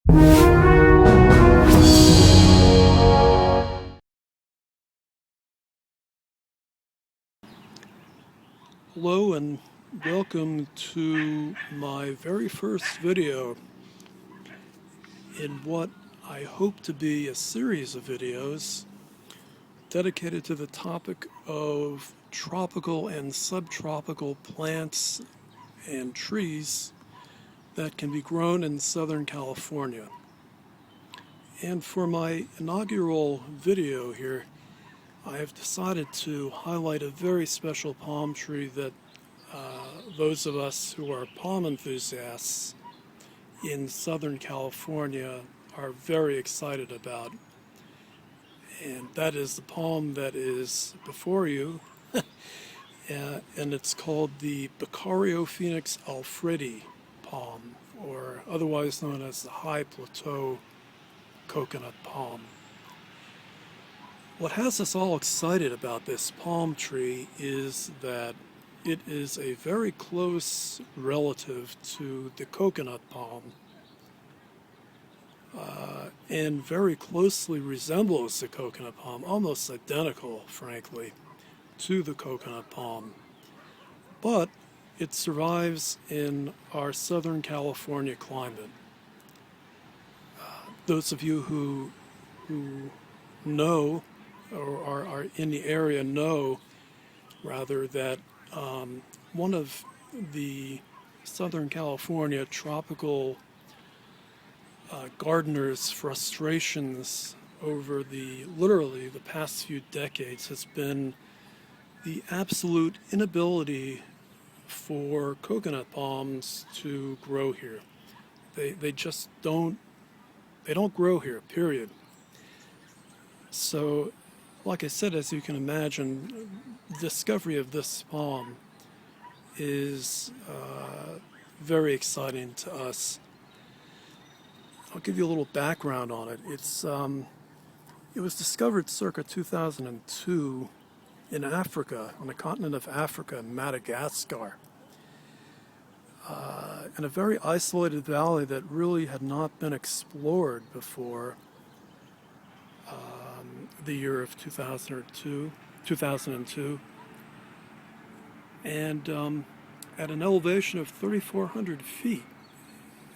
Hello and welcome to my very first video in what I hope to be a series of videos dedicated to the topic of tropical and subtropical plants and trees that can be grown in Southern California. And for my inaugural video here, I have decided to highlight a very special palm tree that those of us who are palm enthusiasts in Southern California are very excited about. And that is the palm that is before you, and it's called the Beccariophoenix Alfredii Palm, or otherwise known as the High Plateau Coconut Palm. What has us all excited about this palm tree is that it is a very close relative to the coconut palm and very closely resembles the coconut palm, almost identical, frankly, to the coconut palm. But it survives in our Southern California climate. Those of you who know or are in the area know, rather, that one of the Southern California tropical gardeners' frustrations over literally the past few decades has been the absolute inability for coconut palms to grow here. They just don't grow here, period. So, like I said, as you can imagine, the discovery of this palm is very exciting to us. I'll give you a little background on it. It was discovered circa 2002 in Africa, on the continent of Africa, in Madagascar, in a very isolated valley that really had not been explored before the year of 2002, and at an elevation of 3,400 feet,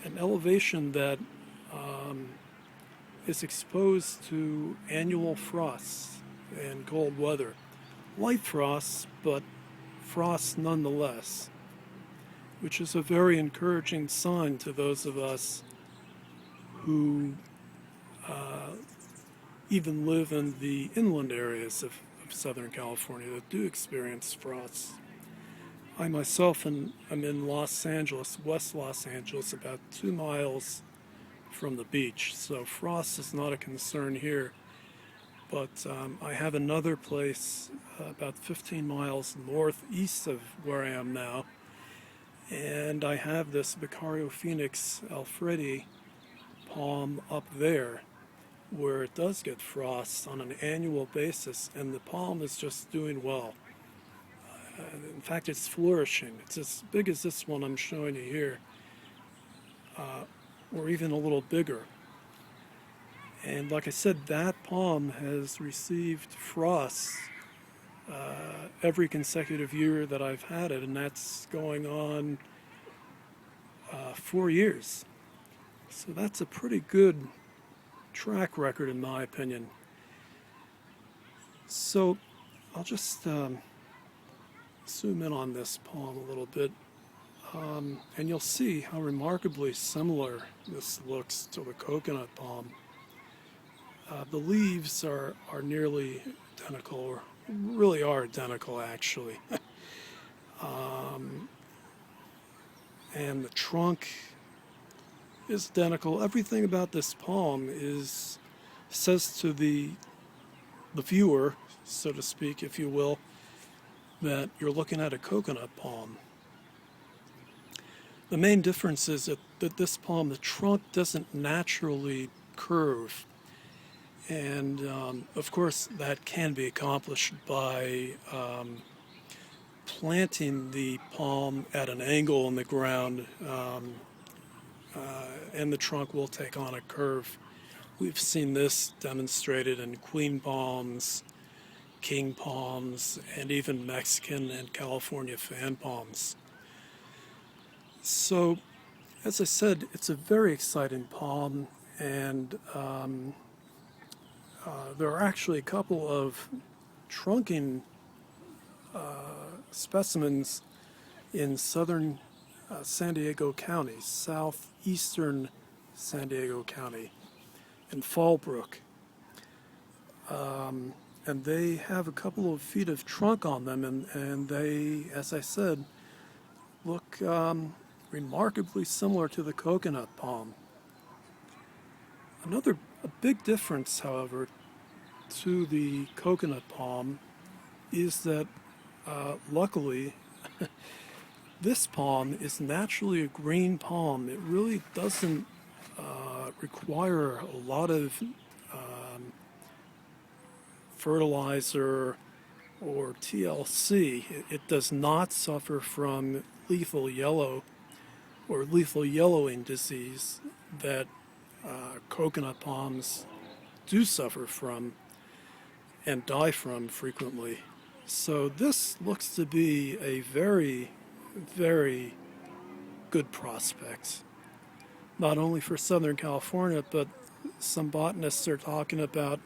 an elevation that is exposed to annual frosts and cold weather. Light frosts, but frosts nonetheless, which is a very encouraging sign to those of us who even live in the inland areas of Southern California that do experience frosts. I myself am in Los Angeles, West Los Angeles, about 2 miles from the beach, so frost is not a concern here. But I have another place about 15 miles northeast of where I am now, and I have this Beccariophoenix Alfredii palm up there where it does get frosts on an annual basis, and the palm is just doing well. In fact, it's flourishing. It's as big as this one I'm showing you here, or even a little bigger. And like I said, that palm has received frosts every consecutive year that I've had it, and that's going on 4 years. So that's a pretty good track record, in my opinion. So I'll just zoom in on this palm a little bit, and you'll see how remarkably similar this looks to the coconut palm. The leaves are nearly identical, or really are identical actually. And the trunk is identical. Everything about this palm says to the viewer, so to speak, if you will, that you're looking at a coconut palm. The main difference is that this palm, the trunk doesn't naturally curve. And of course, that can be accomplished by planting the palm at an angle in the ground, and the trunk will take on a curve. We've seen this demonstrated in queen palms, king palms, and even Mexican and California fan palms. So, as I said, it's a very exciting palm, and there are actually a couple of trunking specimens in southern San Diego County, southeastern San Diego County, in Fallbrook. And they have a couple of feet of trunk on them, and they, as I said, look remarkably similar to the coconut palm. A big difference, however, to the coconut palm is that luckily this palm is naturally a green palm. It really doesn't require a lot of fertilizer or TLC. It does not suffer from lethal yellow or lethal yellowing disease that coconut palms do suffer from and die from frequently. So this looks to be a very, very good prospect, not only for Southern California, but some botanists are talking about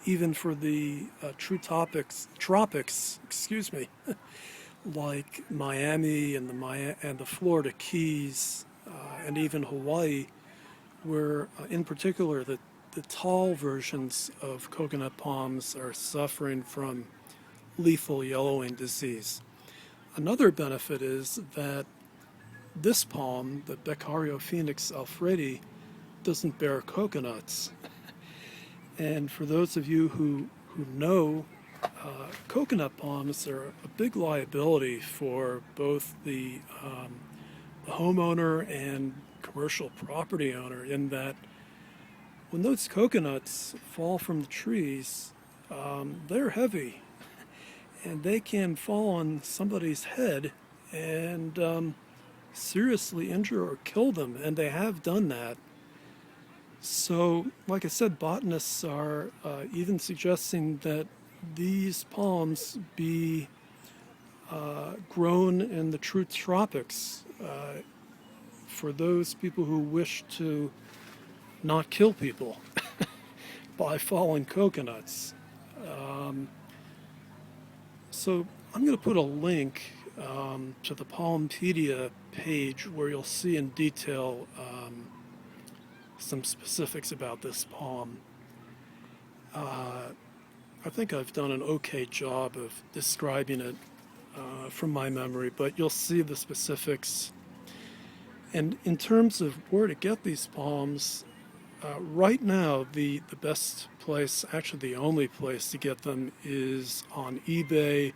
even for the tropics, like Miami and the Florida Keys, and even Hawaii, where in particular the tall versions of coconut palms are suffering from lethal yellowing disease. Another benefit is that this palm, the Beccariophoenix Alfredii, doesn't bear coconuts. And for those of you who know, coconut palms are a big liability for both the homeowner and commercial property owner, in that when those coconuts fall from the trees, they're heavy and they can fall on somebody's head and seriously injure or kill them, and they have done that. So, like I said, botanists are even suggesting that these palms be grown in the true tropics for those people who wish to not kill people by falling coconuts. So I'm going to put a link to the Palmpedia page where you'll see in detail some specifics about this palm. I think I've done an okay job of describing it from my memory, but you'll see the specifics. And in terms of where to get these palms, right now the best place, actually the only place to get them, is on eBay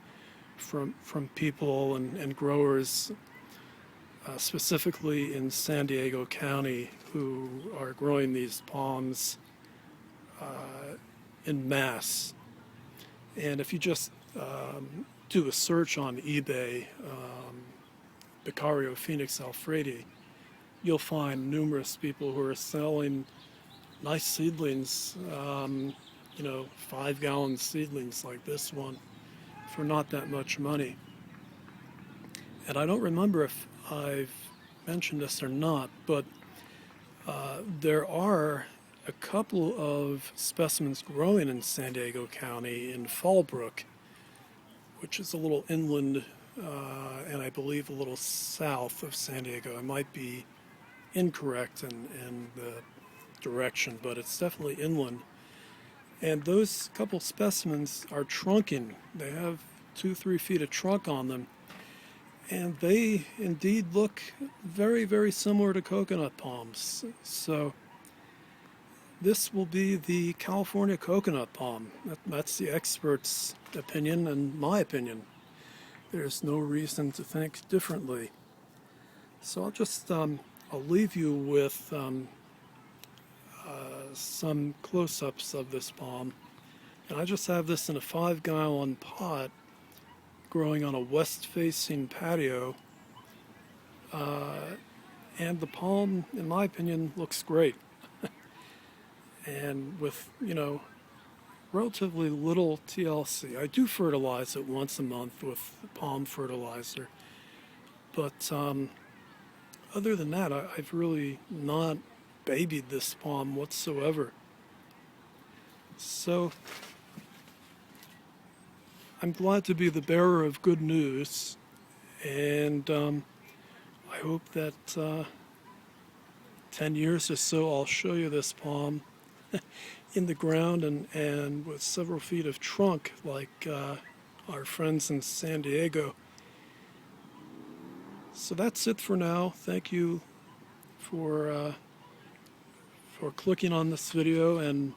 from people and growers specifically in San Diego County, who are growing these palms in mass. And if you just do a search on eBay, Beccariophoenix Alfredii, you'll find numerous people who are selling nice seedlings, 5-gallon seedlings like this one, for not that much money. And I don't remember if I've mentioned this or not, but there are a couple of specimens growing in San Diego County in Fallbrook, which is a little inland and I believe a little south of San Diego. I might be incorrect in the direction, but it's definitely inland. And those couple specimens are trunking. They have 2-3 feet of trunk on them, and they indeed look very, very similar to coconut palms. So this will be the California coconut palm. That's the expert's opinion and my opinion. There's no reason to think differently. So I'll just I'll leave you with some close-ups of this palm. And I just have this in a 5-gallon pot growing on a west-facing patio And the palm, in my opinion, looks great. And with, relatively little TLC. I do fertilize it once a month with palm fertilizer. But other than that, I've really not babied this palm whatsoever. So I'm glad to be the bearer of good news, and I hope that 10 years or so I'll show you this palm in the ground and with several feet of trunk like our friends in San Diego. So that's it for now. Thank you for clicking on this video and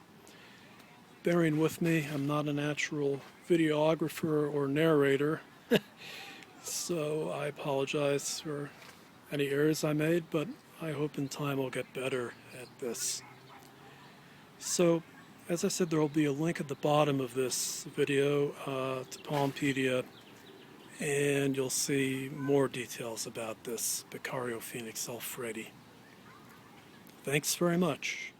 bearing with me. I'm not a natural videographer or narrator, so I apologize for any errors I made, but I hope in time I'll get better at this. So, as I said, there will be a link at the bottom of this video to Palmpedia, and you'll see more details about this Beccariophoenix Alfredii. Thanks very much.